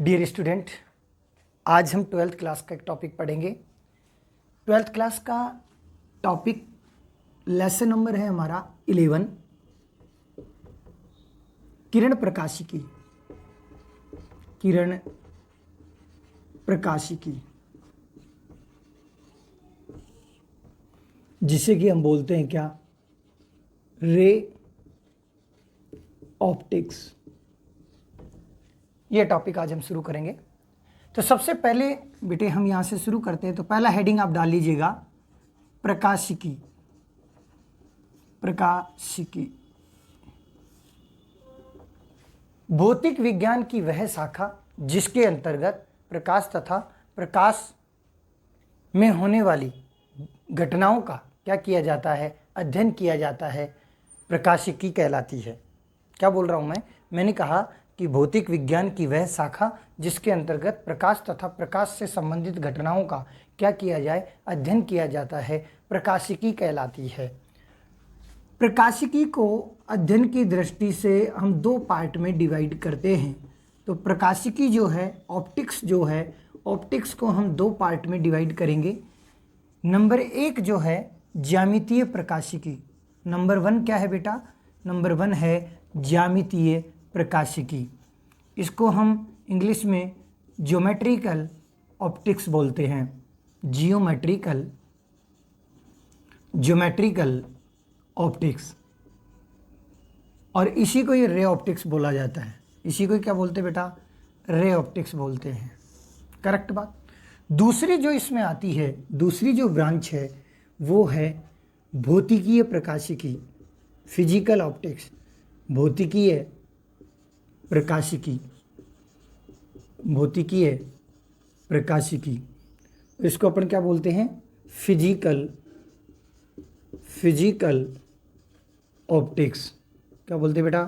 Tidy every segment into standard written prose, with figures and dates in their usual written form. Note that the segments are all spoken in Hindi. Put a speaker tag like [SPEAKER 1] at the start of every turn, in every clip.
[SPEAKER 1] डियर स्टूडेंट, आज हम 12th क्लास का एक टॉपिक पढ़ेंगे। 12th क्लास का टॉपिक लेसन नंबर है हमारा 11, किरण प्रकाशिकी। किरण प्रकाशिकी जिसे कि हम बोलते हैं क्या, रे ऑप्टिक्स। ये टॉपिक आज हम शुरू करेंगे। तो सबसे पहले बेटे हम यहाँ से शुरू करते हैं। तो पहला हेडिंग आप डाल लीजिएगा, प्रकाशिकी। प्रकाशिकी भौतिक विज्ञान की वह शाखा जिसके अंतर्गत प्रकाश तथा प्रकाश में होने वाली घटनाओं का क्या किया जाता है, अध्ययन किया जाता है, प्रकाशिकी कहलाती है। क्या बोल रहा हूँ मैंने कहा कि भौतिक विज्ञान की वह शाखा जिसके अंतर्गत प्रकाश तथा प्रकाश से संबंधित घटनाओं का क्या किया जाए, अध्ययन किया जाता है, प्रकाशिकी कहलाती है। प्रकाशिकी को अध्ययन की दृष्टि से हम दो पार्ट में डिवाइड करते हैं। तो प्रकाशिकी जो है, ऑप्टिक्स जो है, ऑप्टिक्स को हम दो पार्ट में डिवाइड करेंगे। नंबर एक जो है ज्यामितीय प्रकाशिकी। नंबर वन क्या है बेटा? नंबर वन है ज्यामितीय प्रकाशिकी। इसको हम इंग्लिश में ज्योमेट्रिकल ऑप्टिक्स बोलते हैं। ज्योमेट्रिकल ऑप्टिक्स, और इसी को ये रे ऑप्टिक्स बोला जाता है। इसी को क्या बोलते हैं बेटा? रे ऑप्टिक्स बोलते हैं। करेक्ट बात। दूसरी जो इसमें आती है, दूसरी जो ब्रांच है वो है भौतिकीय प्रकाशिकी, फिजिकल ऑप्टिक्स। भौतिकीय प्रकाशिकी, भौतिकीय प्रकाशिकी, इसको अपन क्या बोलते हैं? Physical optics. क्या बोलते हैं बेटा?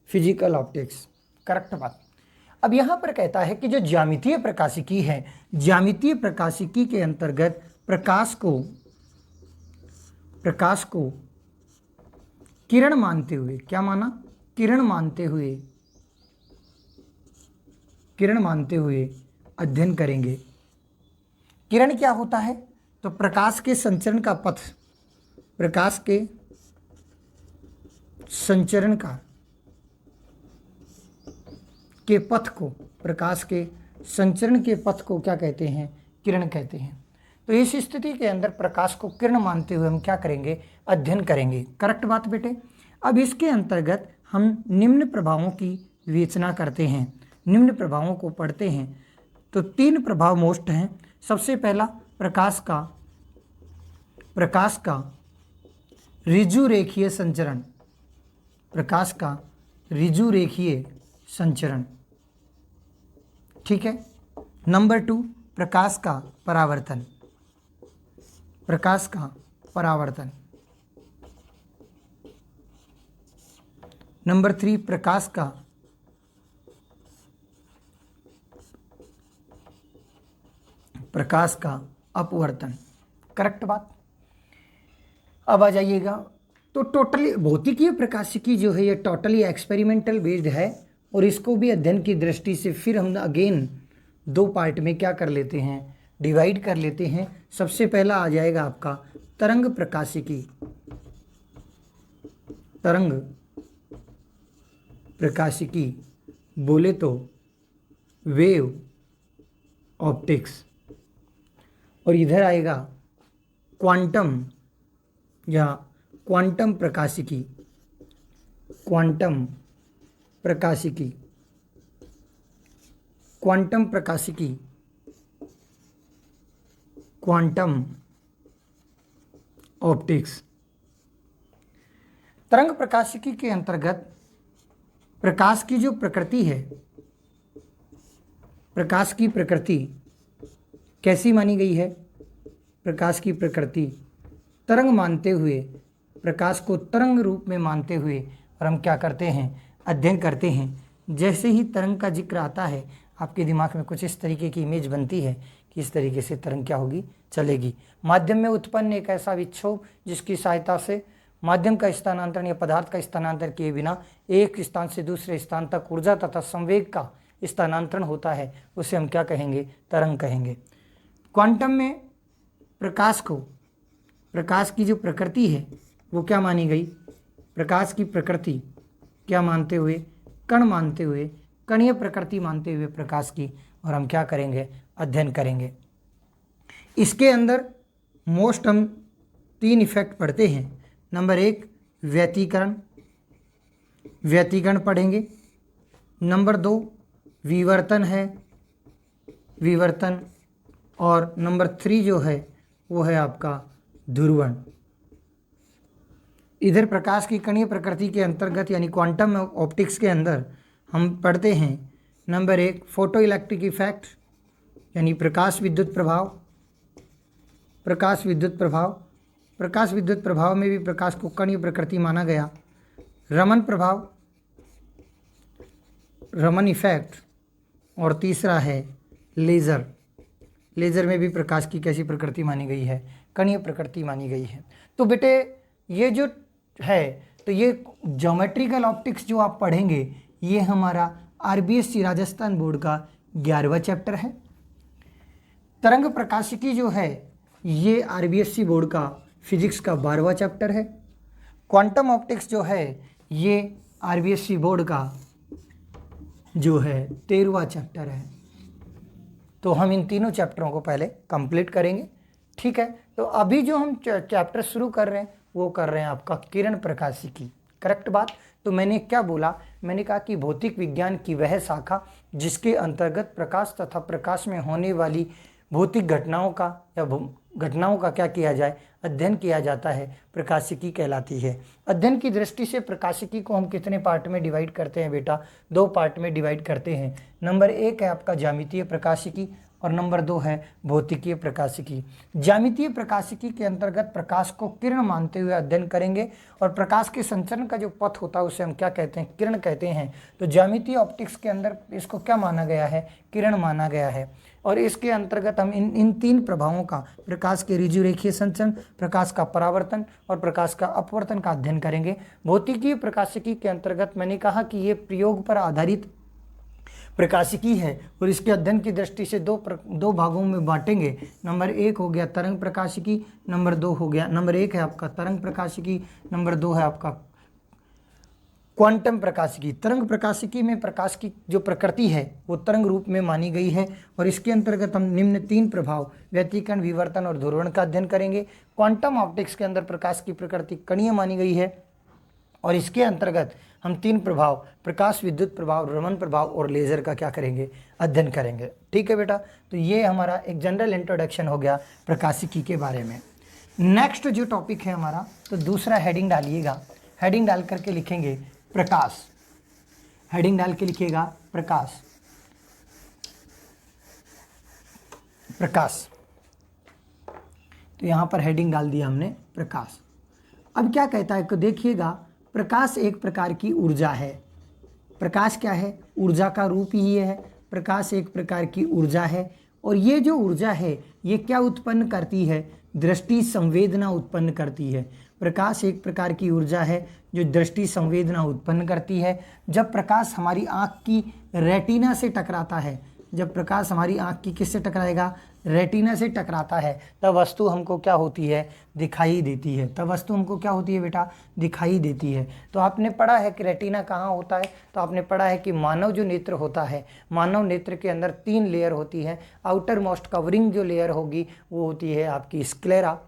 [SPEAKER 1] Physical optics. करेक्ट बात। अब यहाँ पर कहता है कि जो ज्यामितीय प्रकाशिकी है, ज्यामितीय प्रकाशिकी के अंतर्गत प्रकाश को किरण मानते हुए, क्या माना? किरण मानते हुए अध्ययन करेंगे। किरण क्या होता है? तो प्रकाश के संचरण का पथ, प्रकाश के संचरण के पथ को, प्रकाश के संचरण के पथ को क्या कहते हैं? किरण कहते हैं। तो इस स्थिति के अंदर प्रकाश को किरण मानते हुए हम क्या करेंगे? अध्ययन करेंगे। करेक्ट बात बेटे। अब इसके अंतर्गत हम निम्न प्रभावों की विवेचना करते हैं, निम्न प्रभावों को पढ़ते हैं। तो तीन प्रभाव मोस्ट हैं। सबसे पहला प्रकाश का ऋजु रेखीय संचरण, प्रकाश का ऋजु रेखीय संचरण, ठीक है। नंबर टू, प्रकाश का परावर्तन, प्रकाश का परावर्तन। नंबर थ्री, प्रकाश का अपवर्तन। करेक्ट बात। अब आ जाइएगा, तो टोटली भौतिकीय प्रकाशिकी जो है ये टोटली एक्सपेरिमेंटल बेस्ड है, और इसको भी अध्ययन की दृष्टि से फिर हम अगेन दो पार्ट में क्या कर लेते हैं? डिवाइड कर लेते हैं। सबसे पहला आ जाएगा आपका तरंग प्रकाशिकी। तरंग प्रकाशिकी बोले तो वेव ऑप्टिक्स, और इधर आएगा क्वांटम या क्वांटम प्रकाशिकी। क्वांटम प्रकाशिकी, क्वांटम प्रकाशिकी, क्वांटम ऑप्टिक्स। तरंग प्रकाशिकी के अंतर्गत प्रकाश की जो प्रकृति है, प्रकाश की प्रकृति कैसी मानी गई है? प्रकाश की प्रकृति तरंग मानते हुए, प्रकाश को तरंग रूप में मानते हुए, और हम क्या करते हैं? अध्ययन करते हैं। जैसे ही तरंग का जिक्र आता है आपके दिमाग में कुछ इस तरीके की इमेज बनती है कि इस तरीके से तरंग क्या होगी? चलेगी। माध्यम में उत्पन्न एक ऐसा विक्षोभ जिसकी सहायता से माध्यम का स्थानांतरण या पदार्थ का स्थानांतरण किए बिना एक स्थान से दूसरे स्थान तक ऊर्जा तथा संवेग का स्थानांतरण होता है उसे हम क्या कहेंगे, तरंग कहेंगे। क्वांटम में प्रकाश को, प्रकाश की जो प्रकृति है वो क्या मानी गई, प्रकाश की प्रकृति क्या मानते हुए, कण मानते हुए, कणीय प्रकृति मानते हुए प्रकाश की, और हम क्या करेंगे, अध्ययन करेंगे। इसके अंदर मोस्ट हम 3 इफेक्ट पढ़ते हैं। नंबर 1 व्यतिकरण, व्यतिकरण पढ़ेंगे। नंबर 2 विवर्तन है, विवर्तन। और नंबर 3 जो है वो है आपका ध्रुवण। इधर प्रकाश की कणीय प्रकृति के अंतर्गत यानी क्वांटम ऑप्टिक्स के अंदर हम पढ़ते हैं नंबर 1 फोटो इलेक्ट्रिक इफेक्ट यानी प्रकाश विद्युत प्रभाव। प्रकाश विद्युत प्रभाव, प्रकाश विद्युत प्रभाव में भी प्रकाश को कणीय प्रकृति माना गया। रमन प्रभाव, रमन इफेक्ट। और तीसरा है लेज़र। लेज़र में भी प्रकाश की कैसी प्रकृति मानी गई है, कणीय प्रकृति मानी गई है। तो बेटे ये जो है, तो ये ज्योमेट्रिकल ऑप्टिक्स जो आप पढ़ेंगे ये हमारा आरबीएससी राजस्थान बोर्ड का 11वां चैप्टर है। तरंग प्रकाशिकी जो है ये आरबीएससी बोर्ड का फिजिक्स का 12वां चैप्टर है। क्वांटम ऑप्टिक्स जो है ये आरबीएससी बोर्ड का जो है 13वां चैप्टर है। तो हम इन तीनों चैप्टरों को पहले कंप्लीट करेंगे, ठीक है। तो अभी जो हम चैप्टर शुरू कर रहे हैं वो कर रहे हैं आपका किरण प्रकाशिकी, करेक्ट बात। तो मैंने क्या बोला, मैंने कहा कि भौतिक विज्ञान की वह शाखा जिसके अंतर्गत प्रकाश तथा प्रकाश में होने वाली भौतिक घटनाओं का या घटनाओं का क्या किया जाए, अध्ययन किया जाता है, प्रकाशिकी कहलाती है। अध्ययन की दृष्टि से प्रकाशिकी को हम कितने पार्ट में डिवाइड करते हैं बेटा, 2 पार्ट में डिवाइड करते हैं। नंबर 1 है आपका ज्यामितीय प्रकाशिकी और नंबर 2 है भौतिकीय प्रकाशिकी। ज्यामितीय प्रकाशिकी के अंतर्गत प्रकाश को किरण मानते हुए अध्ययन करेंगे और प्रकाश के संचरण का जो पथ होता है उसे हम क्या कहते हैं, किरण कहते हैं। तो ज्यामितीय ऑप्टिक्स के अंदर इसको क्या माना गया है, किरण माना गया है। और इसके अंतर्गत हम इन 3 प्रभावों का, प्रकाश के ऋजुरेखीय संचरण, प्रकाश का परावर्तन और प्रकाश का अपवर्तन का अध्ययन करेंगे। भौतिकीय प्रकाशिकी के अंतर्गत मैंने कहा कि ये प्रयोग पर आधारित प्रकाशिकी है और इसके अध्ययन की दृष्टि से दो भागों में बांटेंगे। नंबर 1 हो गया तरंग प्रकाशिकी, नंबर 2 हो गया, नंबर 1 है आपका तरंग प्रकाशिकी, नंबर 2 है आपका क्वांटम प्रकाशिकी। तरंग प्रकाशिकी में प्रकाश की जो प्रकृति है वो तरंग रूप में मानी गई है और इसके अंतर्गत हम निम्न 3 प्रभाव व्यतिकरण, विवर्तन और ध्रुवण का अध्ययन करेंगे। क्वांटम ऑप्टिक्स के अंदर प्रकाश की प्रकृति कणीय मानी गई है और इसके अंतर्गत हम 3 प्रभाव, प्रकाश विद्युत प्रभाव, रमन प्रभाव और लेज़र का क्या करेंगे, अध्ययन करेंगे, ठीक है बेटा। तो ये हमारा एक जनरल इंट्रोडक्शन हो गया प्रकाशिकी के बारे में। नेक्स्ट जो टॉपिक है हमारा, तो दूसरा हेडिंग डालिएगा, हेडिंग डाल करके लिखेंगे प्रकाश, हेडिंग डाल के लिखिएगा प्रकाश, प्रकाश। तो यहाँ पर हेडिंग डाल दिया हमने प्रकाश। अब क्या कहता है, तो देखिएगा प्रकाश एक प्रकार की ऊर्जा है। प्रकाश क्या है, ऊर्जा का रूप ही है। प्रकाश एक प्रकार की ऊर्जा है और ये जो ऊर्जा है ये क्या उत्पन्न करती है, दृष्टि संवेदना उत्पन्न करती है। प्रकाश एक प्रकार की ऊर्जा है जो दृष्टि संवेदना उत्पन्न करती है। जब प्रकाश हमारी आँख की रेटिना से टकराता है, जब प्रकाश हमारी आँख की किससे टकराएगा, रेटिना से टकराता है, तब वस्तु हमको क्या होती है, दिखाई देती है। तब वस्तु हमको क्या होती है बेटा, दिखाई देती है। तो आपने पढ़ा है कि रेटिना कहाँ होता है, तो आपने पढ़ा है कि मानव जो नेत्र होता है, मानव नेत्र के अंदर 3 लेयर होती है। आउटर मोस्ट कवरिंग जो लेयर होगी वो होती है आपकी स्क्लेरा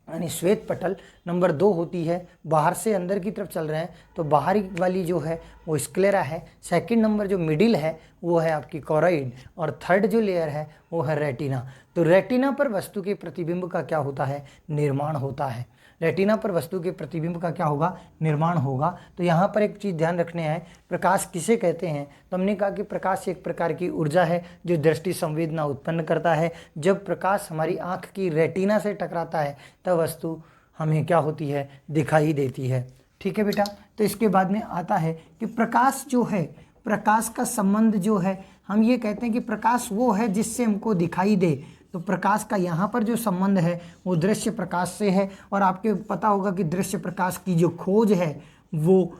[SPEAKER 1] यानी श्वेत पटल। नंबर 2 होती है, बाहर से अंदर की तरफ चल रहे हैं तो बाहरी वाली जो है वो स्क्लेरा है। सेकंड नंबर जो मिडिल है वो है आपकी कोरॉइड और थर्ड जो लेयर है वो है रेटिना। तो रेटिना पर वस्तु के प्रतिबिंब का क्या होता है, निर्माण होता है। रेटिना पर वस्तु के प्रतिबिंब का क्या होगा, निर्माण होगा। तो यहाँ पर एक चीज़ ध्यान रखने है, प्रकाश किसे कहते हैं, तो हमने कहा कि प्रकाश एक प्रकार की ऊर्जा है जो दृष्टि संवेदना उत्पन्न करता है। जब प्रकाश हमारी आँख की रेटिना से टकराता है तब वस्तु हमें क्या होती है, दिखाई देती है, ठीक है बेटा। तो इसके बाद में आता है कि प्रकाश जो है, प्रकाश का संबंध जो है, हम ये कहते हैं कि प्रकाश वो है जिससे हमको दिखाई दे। तो प्रकाश का यहाँ पर जो संबंध है वो दृश्य प्रकाश से है और आपके पता होगा कि दृश्य प्रकाश की जो खोज है वो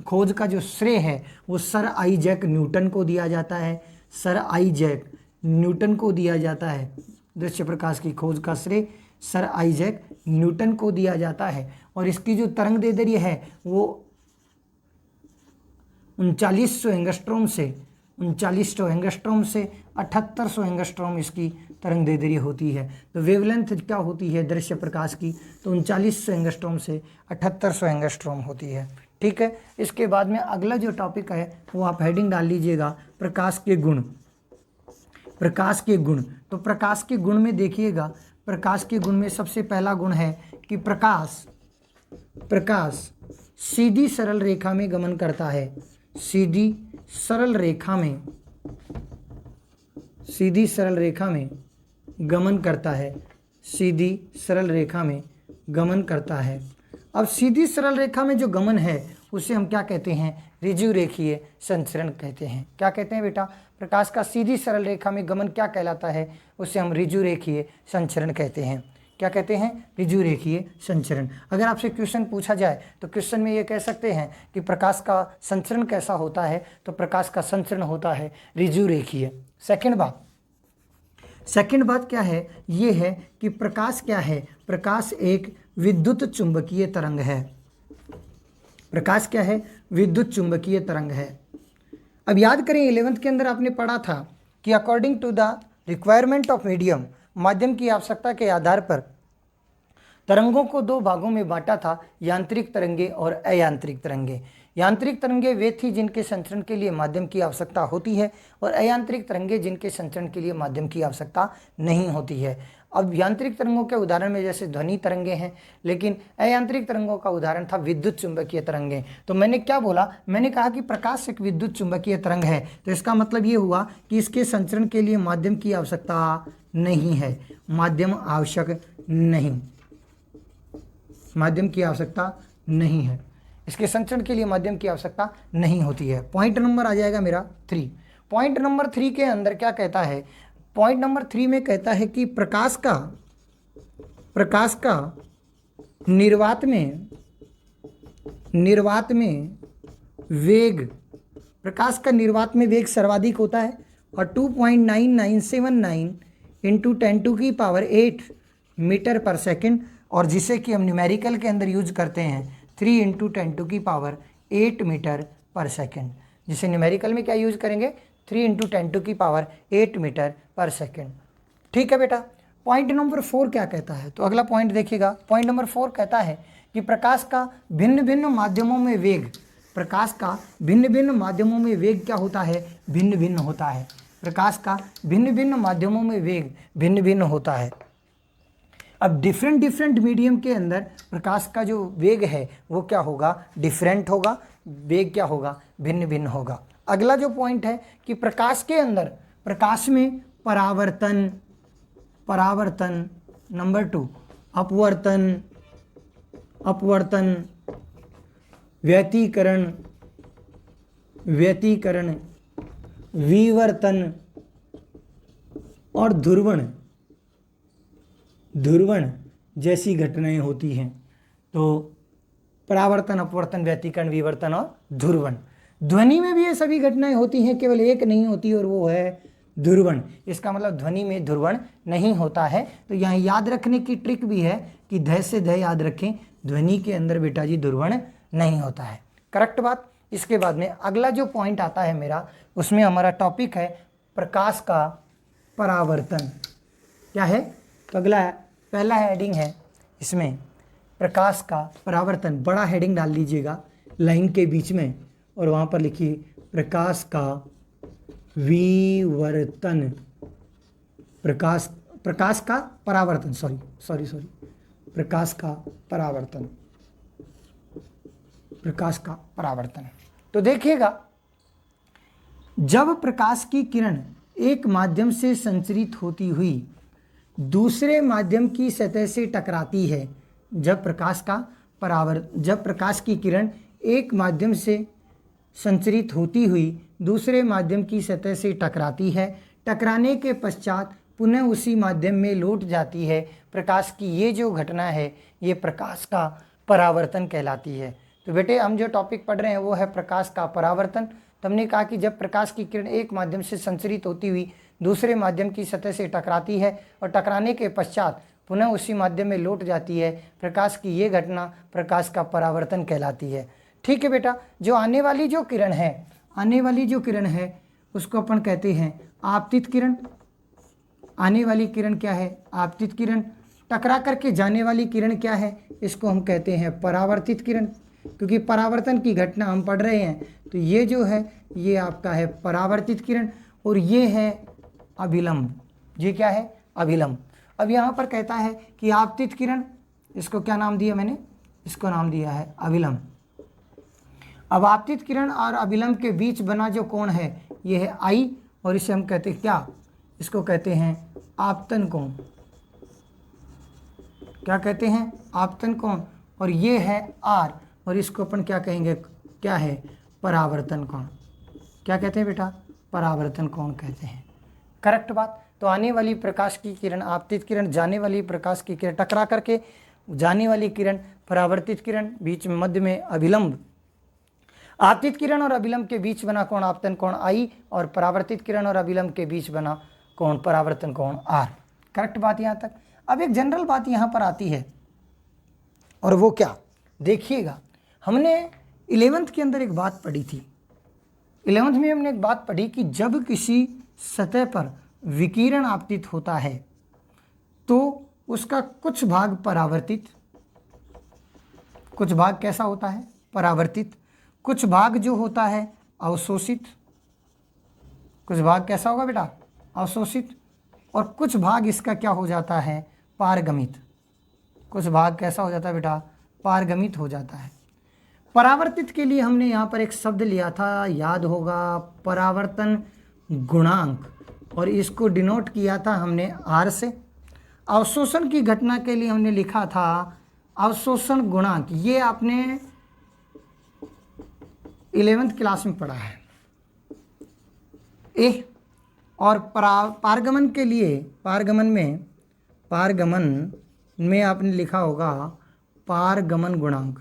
[SPEAKER 1] खोज का जो श्रेय है वो सर आइजैक न्यूटन को दिया जाता है। सर आइजैक न्यूटन को दिया जाता है। दृश्य प्रकाश की खोज का श्रेय सर आइजैक न्यूटन को दिया जाता है। और इसकी जो तरंग दैर्ध्य है वो 3900 एंगस्ट्रॉम से 7800 एंगस्ट्रॉम इसकी तरंग दैर्ध्य होती है। तो वेवलेंथ क्या होती है दृश्य प्रकाश की, तो 3900 एंगस्ट्रॉम से 7800 एंगस्ट्रॉम होती है। ठीक है, इसके बाद में अगला जो टॉपिक है वो आप हेडिंग डाल लीजिएगा, प्रकाश के गुण। प्रकाश के गुण, तो प्रकाश के गुण में देखिएगा, प्रकाश के गुण में सबसे पहला गुण है कि प्रकाश सीधी सरल रेखा में गमन करता है। सीधी सरल रेखा में गमन करता है। सीधी सरल रेखा में गमन करता है। अब सीधी सरल रेखा में जो गमन है उसे हम क्या कहते हैं, ऋजु रेखीय संचरण कहते हैं। क्या कहते हैं बेटा, प्रकाश का सीधी सरल रेखा में गमन क्या कहलाता है, उसे हम ऋजु रेखीय संचरण कहते हैं। क्या कहते हैं, ऋजु रेखीय संचरण। अगर आपसे क्वेश्चन पूछा जाए तो क्वेश्चन में ये कह सकते हैं कि प्रकाश का संचरण कैसा होता है, तो प्रकाश का संचरण होता है ऋजु रेखीय। सेकंड बात क्या है, ये है कि प्रकाश क्या है, प्रकाश एक विद्युत चुंबकीय तरंग है। प्रकाश क्या है, विद्युत चुंबकीय तरंग है। अब याद करें 11th के अंदर आपने पढ़ा था कि according to the requirement of medium, माध्यम की आवश्यकता के आधार पर तरंगों को दो भागों में बांटा था, यांत्रिक तरंगे और अयांत्रिक तरंगे। यांत्रिक तरंगे वे थी जिनके संचरण के लिए माध्यम की आवश्यकता होती है, और अयांत्रिक तरंगे जिनके संचरण के लिए माध्यम की आवश्यकता नहीं होती है। अब यांत्रिक तरंगों के उदाहरण में जैसे ध्वनि तरंगे हैं, लेकिन अयांत्रिक तरंगों का उदाहरण था विद्युत चुंबकीय तरंगे। तो मैंने क्या बोला, मैंने कहा कि प्रकाश एक विद्युत चुंबकीय तरंग है, तो इसका मतलब ये हुआ कि इसके संचरण के लिए माध्यम की आवश्यकता नहीं है। माध्यम आवश्यक नहीं, माध्यम की आवश्यकता नहीं है, इसके संचरण के लिए माध्यम की आवश्यकता नहीं होती है। पॉइंट नंबर आ जाएगा मेरा 3। पॉइंट नंबर 3 के अंदर क्या कहता है, पॉइंट नंबर 3 में कहता है कि प्रकाश का निर्वात में वेग, प्रकाश का निर्वात में वेग सर्वाधिक होता है, और 2.9979 इंटू 10⁸ मीटर पर सेकेंड, और जिसे कि हम न्यूमेरिकल के अंदर यूज करते हैं 3 इंटू 10⁸ मीटर पर सेकेंड। जिसे न्यूमेरिकल में क्या यूज करेंगे, 3 इंटू 10⁸ मीटर पर सेकेंड। ठीक है बेटा। पॉइंट नंबर 4 क्या कहता है, तो अगला पॉइंट देखिएगा। पॉइंट नंबर 4 कहता है कि प्रकाश का भिन्न भिन्न माध्यमों में वेग, प्रकाश का भिन्न भिन्न माध्यमों में वेग क्या होता है, भिन्न भिन्न होता है। प्रकाश का भिन्न भिन्न माध्यमों में वेग भिन्न भिन्न होता है। अब डिफरेंट मीडियम के अंदर प्रकाश का जो वेग है वो क्या होगा, डिफरेंट होगा, वेग क्या होगा, भिन्न भिन्न होगा। अगला जो पॉइंट है कि प्रकाश के अंदर, प्रकाश में परावर्तन, नंबर 2 अपवर्तन, व्यतिकरण, विवर्तन और ध्रुवण जैसी घटनाएं होती हैं। तो परावर्तन, अपवर्तन, व्यतिकरण, विवर्तन और ध्रुवण। ध्वनि में भी ये सभी घटनाएं होती हैं, केवल एक नहीं होती और वो है ध्रुवण। इसका मतलब ध्वनि में ध्रुवण नहीं होता है। तो यहाँ याद रखने की ट्रिक भी है कि ध से ध याद रखें, ध्वनि के अंदर बेटा जी ध्रुवण नहीं होता है। करेक्ट बात। इसके बाद में अगला जो पॉइंट आता है मेरा, उसमें हमारा टॉपिक है प्रकाश का परावर्तन। क्या है, तो अगला पहला हेडिंग है इसमें प्रकाश का परावर्तन। बड़ा हेडिंग डाल लीजिएगा लाइन के बीच में, और वहाँ पर लिखिए प्रकाश का विवर्तन, प्रकाश का परावर्तन, सॉरी प्रकाश का परावर्तन। तो देखिएगा, जब प्रकाश की किरण एक माध्यम से संचरित होती हुई दूसरे माध्यम की सतह से टकराती है, जब प्रकाश की किरण एक माध्यम से संचरित होती हुई दूसरे माध्यम की सतह से टकराती है, टकराने के पश्चात पुनः उसी माध्यम में लौट जाती है, प्रकाश की ये जो घटना है ये प्रकाश का परावर्तन कहलाती है। तो बेटे हम जो टॉपिक पढ़ रहे हैं वो है प्रकाश का परावर्तन। तो हमने कहा कि जब प्रकाश की किरण एक माध्यम से संचरित होती हुई दूसरे माध्यम की सतह से टकराती है और टकराने के पश्चात पुनः उसी माध्यम में लौट जाती है, प्रकाश की ये घटना प्रकाश का परावर्तन कहलाती है। ठीक है बेटा, जो आने वाली जो किरण है उसको अपन कहते हैं आपतित किरण। आने वाली किरण क्या है? आपतित किरण। टकरा करके जाने वाली किरण क्या है? इसको हम कहते हैं परावर्तित किरण, क्योंकि परावर्तन की घटना हम पढ़ रहे हैं। तो ये जो है ये आपका है परावर्तित किरण और ये है अभिलंब। ये क्या है? अभिलंब। अब यहाँ पर कहता है कि आपतित किरण, इसको क्या नाम दिया मैंने? इसको नाम दिया है अभिलंब। अब आपतित किरण और अभिलंब के बीच बना जो कोण है ये है आई, और इसे हम कहते हैं क्या? इसको कहते हैं आपतन कोण। क्या कहते हैं? आपतन कोण। और ये है आर, और इसको अपन क्या कहेंगे? क्या है? परावर्तन कोण। क्या कहते हैं बेटा? परावर्तन कोण कहते हैं। करेक्ट बात। तो आने वाली प्रकाश की किरण आपतित किरण, जाने वाली प्रकाश की किरण टकरा करके जाने वाली किरण परावर्तित किरण, बीच में मध्य में अभिलंब। आपतित किरण और अभिलंब के बीच बना कोण आपतन कोण आई, और परावर्तित किरण और अभिलंब के बीच बना कोण परावर्तन कोण आर। करेक्ट बात यहाँ तक। अब एक जनरल बात यहाँ पर आती है, और वो क्या? देखिएगा, हमने 11th के अंदर एक बात पढ़ी थी। 11th में हमने एक बात पढ़ी कि जब किसी सतह पर विकिरण आपतित होता है तो उसका कुछ भाग परावर्तित, कुछ भाग कैसा होता है? परावर्तित। कुछ भाग जो होता है अवशोषित। कुछ भाग कैसा होगा बेटा? अवशोषित। और कुछ भाग इसका क्या हो जाता है? पारगमित। कुछ भाग कैसा हो जाता है बेटा? पारगमित हो जाता है। परावर्तित के लिए हमने यहाँ पर एक शब्द लिया था, याद होगा, परावर्तन गुणांक, और इसको डिनोट किया था हमने आर से। अवशोषण की घटना के लिए हमने लिखा था अवशोषण गुणांक। ये आपने 11th क्लास में पढ़ा है। ए और पारगमन के लिए पारगमन में आपने लिखा होगा पारगमन गुणांक।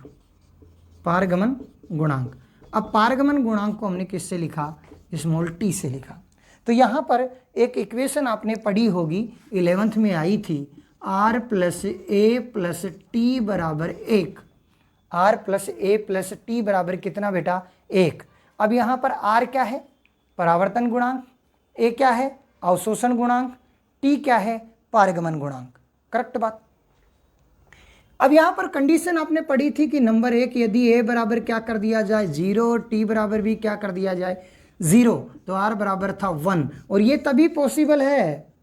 [SPEAKER 1] पारगमन गुणांक। अब पारगमन गुणांक को हमने किससे लिखा? स्मॉल टी से लिखा। तो यहाँ पर एक इक्वेशन आपने पढ़ी होगी, 11th में आई थी, r प्लस ए प्लस टी बराबर 1। r प्लस ए प्लस टी बराबर कितना बेटा? 1। अब यहाँ पर r क्या है? परावर्तन गुणांक। ए क्या है? अवशोषण गुणांक। टी क्या है? पारगमन गुणांक। करेक्ट बात। अब यहाँ पर कंडीशन आपने पढ़ी थी कि नंबर 1, यदि ए बराबर क्या कर दिया जाए? 0, टी बराबर भी क्या कर दिया जाए? 0, तो r बराबर था 1। और ये तभी पॉसिबल है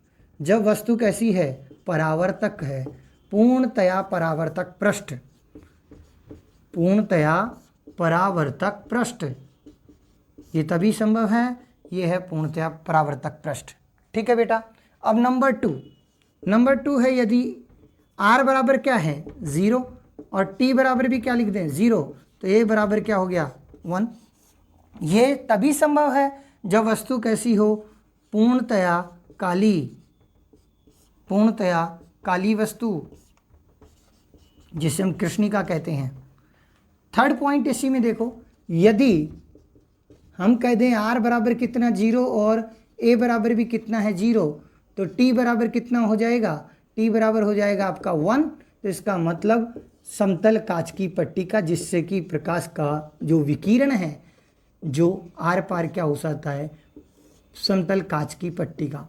[SPEAKER 1] जब वस्तु कैसी है? परावर्तक है, पूर्णतया परावर्तक पृष्ठ। पूर्णतया परावर्तक पृष्ठ, ये तभी संभव है, ये है पूर्णतया परावर्तक पृष्ठ। ठीक है बेटा। अब नंबर 2 है, यदि r बराबर क्या है? 0, और t बराबर भी क्या लिख दें? 0, तो a बराबर क्या हो गया? 1। ये तभी संभव है जब वस्तु कैसी हो? पूर्णतया काली वस्तु, जिसे हम कृष्णिका कहते हैं। थर्ड पॉइंट इसी में देखो, यदि हम कह दें r बराबर कितना? 0, और a बराबर भी कितना है? 0, तो t बराबर कितना हो जाएगा? t बराबर हो जाएगा आपका 1। तो इसका मतलब समतल कांच की पट्टी का, जिससे कि प्रकाश का जो विकिरण है जो आर पार क्या हो सकता है? समतल कांच की पट्टी का।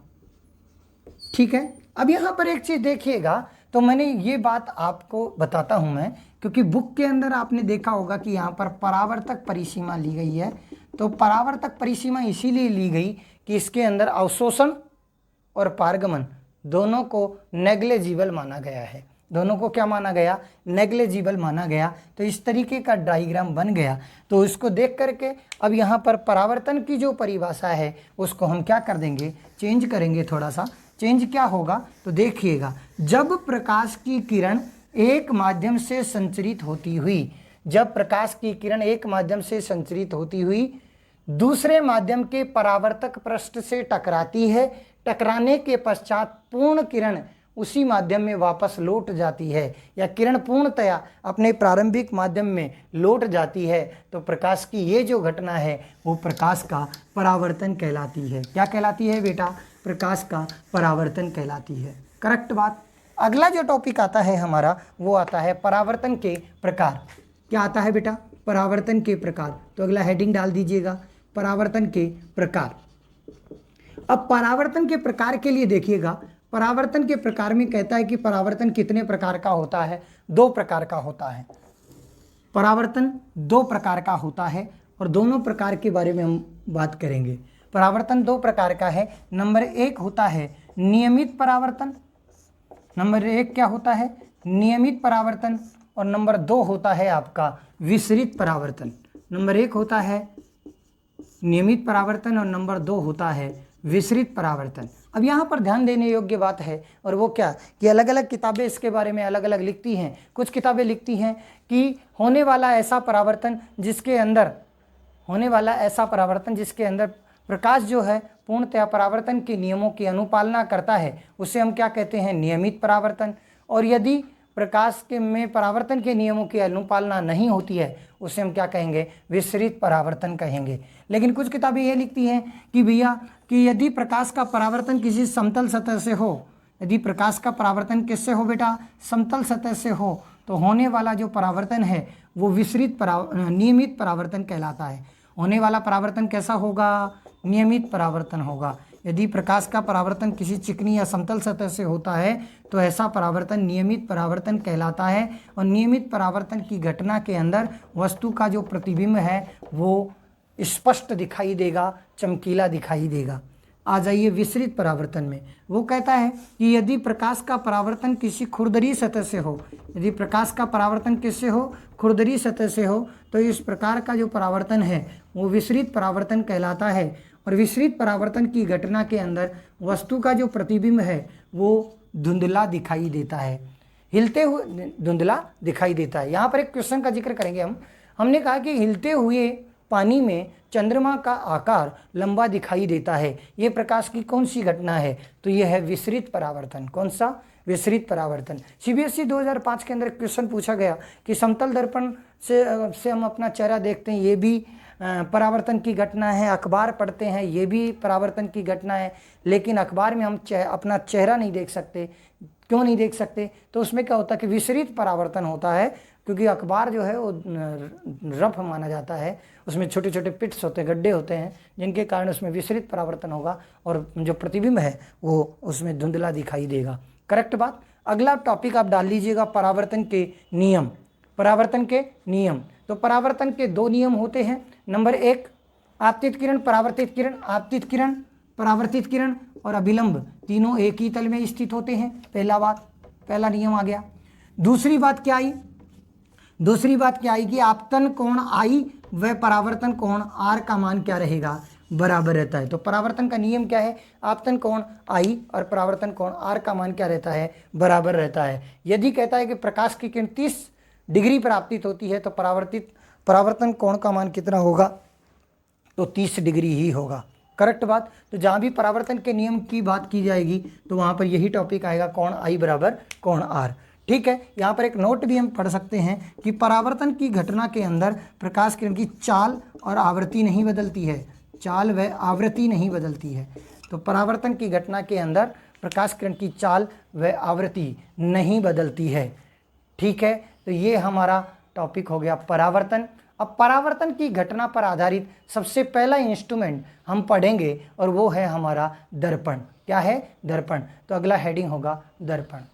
[SPEAKER 1] ठीक है। अब यहाँ पर एक चीज़ देखिएगा, तो मैंने ये बात आपको बताता हूँ मैं, क्योंकि बुक के अंदर आपने देखा होगा कि यहाँ पर परावर्तक परिसीमा ली गई है। तो परावर्तक परिसीमा इसीलिए ली गई कि इसके अंदर अवशोषण और पारगमन दोनों को नेग्लेजिबल माना गया है। दोनों को क्या माना गया? नेग्लेजिबल माना गया। तो इस तरीके का डायग्राम बन गया। तो इसको देख करके अब यहाँ पर परावर्तन की जो परिभाषा है उसको हम क्या कर देंगे? चेंज करेंगे। थोड़ा सा चेंज क्या होगा तो देखिएगा, जब प्रकाश की किरण एक माध्यम से संचरित होती हुई, जब प्रकाश की किरण एक माध्यम से संचरित होती हुई दूसरे माध्यम के परावर्तक पृष्ठ से टकराती है, टकराने के पश्चात पूर्ण किरण उसी माध्यम में वापस लौट जाती है, या किरण पूर्णतया अपने प्रारंभिक माध्यम में लौट जाती है, तो प्रकाश की ये जो घटना है वो प्रकाश का परावर्तन कहलाती है। क्या कहलाती है बेटा? प्रकाश का परावर्तन कहलाती है। करेक्ट बात। अगला जो टॉपिक आता है हमारा वो आता है परावर्तन के प्रकार। क्या आता है बेटा? परावर्तन के प्रकार। तो अगला हेडिंग डाल दीजिएगा, परावर्तन के प्रकार। अब परावर्तन के प्रकार के लिए देखिएगा, परावर्तन के प्रकार में कहता है कि परावर्तन कितने प्रकार का होता है? 2 प्रकार का होता है। परावर्तन 2 प्रकार का होता है और दोनों प्रकार के बारे में हम बात करेंगे। परावर्तन 2 प्रकार का है। नंबर 1 होता है नियमित परावर्तन। नंबर 1 क्या होता है? नियमित परावर्तन। और नंबर 2 होता है आपका विसरित परावर्तन। नंबर 1 होता है नियमित परावर्तन और नंबर 2 होता है विसरित परावर्तन। अब यहाँ पर ध्यान देने योग्य बात है, और वो क्या कि अलग अलग किताबें इसके बारे में अलग अलग लिखती हैं। कुछ किताबें लिखती हैं कि होने वाला ऐसा परावर्तन जिसके अंदर प्रकाश जो है पूर्णतया परावर्तन के नियमों की अनुपालना करता है, उसे हम क्या कहते हैं? नियमित परावर्तन। और यदि प्रकाश के में परावर्तन के नियमों की अनुपालना नहीं होती है, उसे हम क्या कहेंगे? विसरित परावर्तन कहेंगे। लेकिन कुछ किताबें ये लिखती हैं कि भैया कि यदि प्रकाश का परावर्तन किसी समतल सतह से हो, यदि प्रकाश का परावर्तन किससे हो बेटा? समतल सतह से हो, तो होने वाला जो परावर्तन है वो नियमित परावर्तन कहलाता है। होने वाला परावर्तन कैसा होगा? नियमित परावर्तन होगा। यदि प्रकाश का परावर्तन किसी चिकनी या समतल सतह से होता है तो ऐसा परावर्तन नियमित परावर्तन कहलाता है। और नियमित परावर्तन की घटना के अंदर वस्तु का जो प्रतिबिंब है वो स्पष्ट दिखाई देगा, चमकीला दिखाई देगा। आ जाइए विसरित परावर्तन में। वो कहता है कि यदि प्रकाश का परावर्तन किसी खुरदरी सतह से हो, यदि प्रकाश का परावर्तन किससे हो? खुरदरी सतह से हो, तो इस प्रकार का जो परावर्तन है वो विसरित परावर्तन कहलाता है। और विसरित परावर्तन की घटना के अंदर वस्तु का जो प्रतिबिंब है वो धुंधला दिखाई देता है, हिलते हुए धुंधला दिखाई देता है। यहाँ पर एक क्वेश्चन का जिक्र करेंगे हमने कहा कि हिलते हुए पानी में चंद्रमा का आकार लंबा दिखाई देता है, ये प्रकाश की कौन सी घटना है? तो ये है विसरित परावर्तन। कौन सा? विसरित परावर्तन। CBSE 2005 के अंदर क्वेश्चन पूछा गया कि समतल दर्पण से हम अपना चेहरा देखते हैं, ये भी परावर्तन की घटना है। अखबार पढ़ते हैं, ये भी परावर्तन की घटना है। लेकिन अखबार में हम अपना चेहरा नहीं देख सकते। क्यों नहीं देख सकते? तो उसमें क्या होता है कि विसरित परावर्तन होता है, क्योंकि अखबार जो है वो रफ माना जाता है, उसमें छोटे छोटे पिट्स होते हैं, गड्ढे होते हैं, जिनके कारण उसमें विसरित परावर्तन होगा और जो प्रतिबिंब है वो उसमें धुंधला दिखाई देगा। करेक्ट बात। अगला टॉपिक आप डाल लीजिएगा, परावर्तन के नियम। परावर्तन के नियम। तो परावर्तन के 2 नियम होते हैं। नंबर 1 आपतित किरण, परावर्तित किरण। आपतित किरण, परावर्तित किरण और अभिलंब तीनों एक ही तल में स्थित होते हैं। पहला नियम आ गया। दूसरी बात क्या आई कि आपतन कोण I व परावर्तन कोण R का मान क्या रहेगा? बराबर रहता है। तो परावर्तन का नियम क्या है? आपतन कोण I और परावर्तन कोण R का मान क्या रहता है? बराबर रहता है। यदि कहता है कि प्रकाश की किरण 30 डिग्री पर आपतित होती है तो परावर्तन कोण का मान कितना होगा? तो 30 डिग्री ही होगा। करेक्ट बात। तो जहाँ भी परावर्तन के नियम की बात की जाएगी तो वहाँ पर यही टॉपिक आएगा, कोण I बराबर कोण R। ठीक है। यहाँ पर एक नोट भी हम पढ़ सकते हैं कि परावर्तन की घटना के अंदर प्रकाश किरण की चाल और आवृत्ति नहीं बदलती है। चाल व आवृत्ति नहीं बदलती है। तो परावर्तन की घटना के अंदर प्रकाश किरण की चाल व आवृत्ति नहीं बदलती है। ठीक है। तो ये हमारा टॉपिक हो गया परावर्तन। अब परावर्तन की घटना पर आधारित सबसे पहला इंस्ट्रूमेंट हम पढ़ेंगे और वो है हमारा दर्पण। क्या है? दर्पण। तो अगला हेडिंग होगा दर्पण।